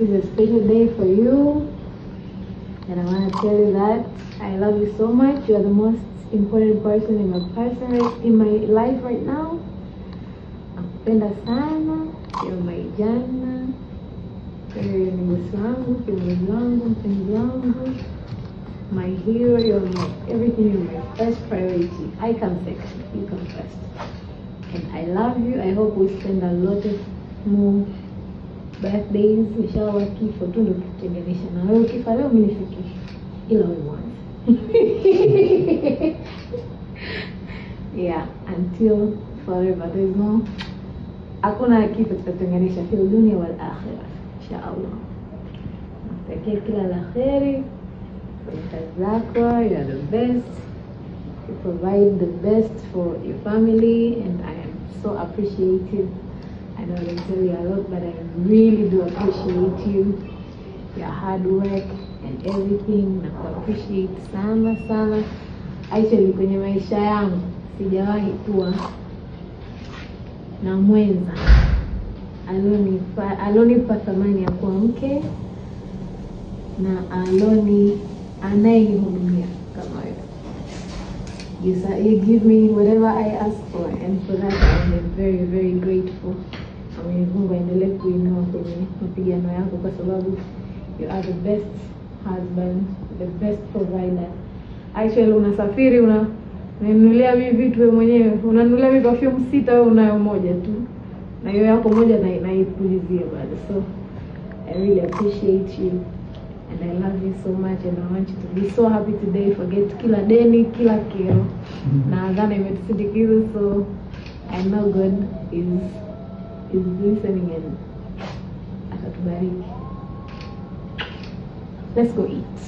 It's a special day for you, and I want to tell you that I love you so much. You are the most important person in my life right now. Nakupenda sana. You're my jana. You're ni bosi wangu, kiongozi wangu, mpenzi wangu. My hero, you're my everything. You're my first priority. I come second, you come first. And I love you. I hope we spend a lot of more birthdays. Inshallah kifo tu ndo kutenganisha na wewe. Ukifa leo mimi nifikishe. Ila wewe mwanzo. Yeah, until forever. There's no hakuna kitu kitatenganisha fil dunia wal akhirah. Inshallah. Nakutakia kila la kheri. You are the best. You provide the best for your family, and I am so appreciative. I know I don't tell you a lot, but I really do appreciate you, your hard work and everything. I appreciate sana sana. Actually, kwenye maisha yangu sijawahi kuwa na mwenza alonipa thamani ya kuwa mke na anayenihudumia kama wewe. You give me whatever I ask for, and for that I am very very grateful. Mungu aendelee kuinua kwenye mapigano yako, kwa sababu you are the best husband, the best provider. Actually unasafiri unanunulia mimi vitu wewe mwenyewe, unanunulia mimi perfume 6, wewe unayo moja tu, na hiyo yako moja naipulizia bado. So I really appreciate you, and I love you so much, and I want you to be so happy today. Forget kila deni, kila kero, na adhana imetusindikiza. So I know God is listening and atatubariki. Let's go eat.